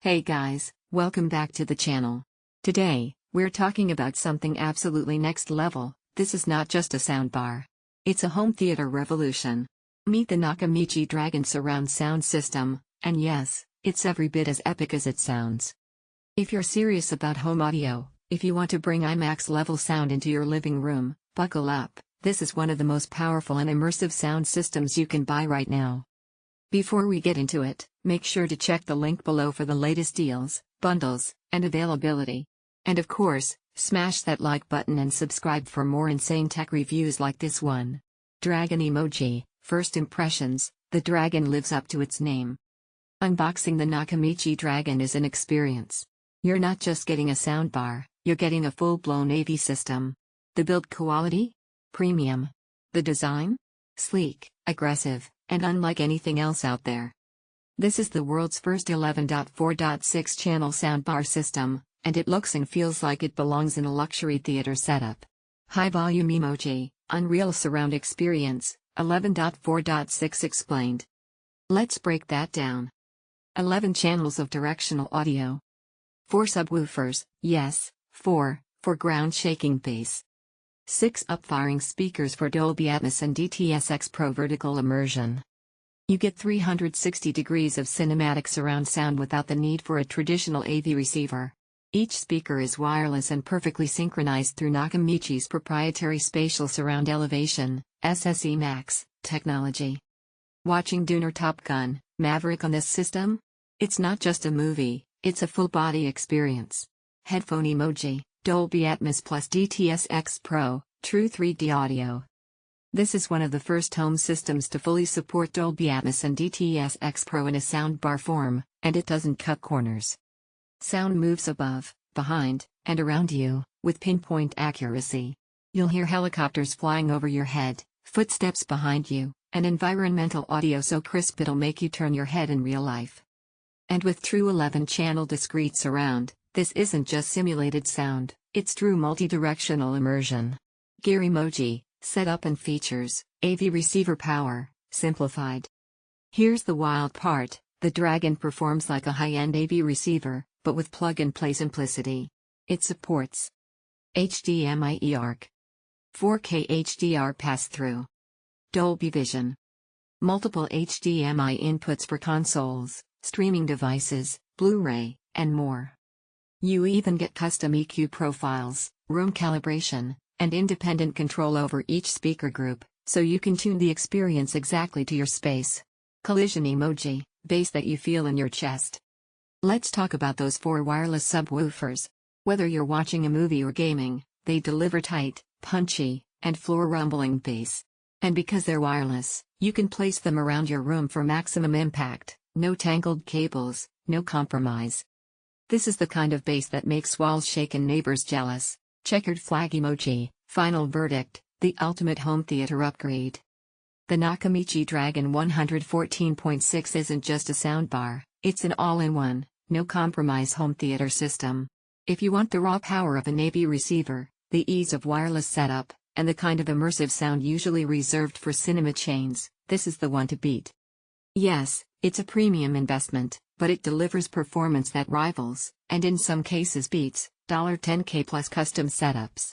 Hey guys, welcome back to the channel. Today, we're talking about something absolutely next level. This is not just a soundbar. It's a home theater revolution. Meet the Nakamichi Dragon surround sound system, and yes, it's every bit as epic as it sounds. If you're serious about home audio, if you want to bring IMAX level sound into your living room, buckle up. This is one of the most powerful and immersive sound systems you can buy right now. Before we get into it, make sure to check the link below for the latest deals, bundles, and availability. And of course, smash that like button and subscribe for more insane tech reviews like this one. Dragon emoji. First impressions, the dragon lives up to its name. Unboxing the Nakamichi Dragon is an experience. You're not just getting a soundbar, you're getting a full-blown AV system. The build quality? Premium. The design? Sleek, aggressive, and unlike anything else out there. This is the world's first 11.4.6 channel soundbar system, and it looks and feels like it belongs in a luxury theater setup. High volume emoji, unreal surround experience, 11.4.6 explained. Let's break that down. 11 channels of directional audio. 4 subwoofers, yes, 4, for ground shaking bass. 6 up-firing speakers for Dolby Atmos and DTS X Pro vertical immersion. You get 360 degrees of cinematic surround sound without the need for a traditional AV receiver. Each speaker is wireless and perfectly synchronized through Nakamichi's proprietary spatial surround elevation, SSE Max, technology. Watching Dune or Top Gun, Maverick on this system? It's not just a movie, it's a full-body experience. Headphone emoji, Dolby Atmos plus DTS X Pro, true 3D audio. This is one of the first home systems to fully support Dolby Atmos and DTS X Pro in a soundbar form, and it doesn't cut corners. Sound moves above, behind, and around you, with pinpoint accuracy. You'll hear helicopters flying over your head, footsteps behind you, and environmental audio so crisp it'll make you turn your head in real life. And with true 11-channel discrete surround, this isn't just simulated sound, it's true multi-directional immersion. Gear emoji, setup and features, AV receiver power, simplified. Here's the wild part, the Dragon performs like a high-end AV receiver, but with plug-and-play simplicity. It supports HDMI eARC, 4K HDR pass-through, Dolby Vision, multiple HDMI inputs for consoles, streaming devices, Blu-ray, and more. You even get custom EQ profiles, room calibration, and independent control over each speaker group, so you can tune the experience exactly to your space. Collision emoji, bass that you feel in your chest. Let's talk about those 4 wireless subwoofers. Whether you're watching a movie or gaming, they deliver tight, punchy, and floor-rumbling bass. And because they're wireless, you can place them around your room for maximum impact, no tangled cables, no compromise. This is the kind of bass that makes walls shake and neighbors jealous. Checkered flag emoji, final verdict, the ultimate home theater upgrade. The Nakamichi Dragon 114.6 isn't just a soundbar, it's an all-in-one, no-compromise home theater system. If you want the raw power of an AV receiver, the ease of wireless setup, and the kind of immersive sound usually reserved for cinema chains, this is the one to beat. Yes, it's a premium investment, but it delivers performance that rivals, and in some cases beats, $10K plus custom setups.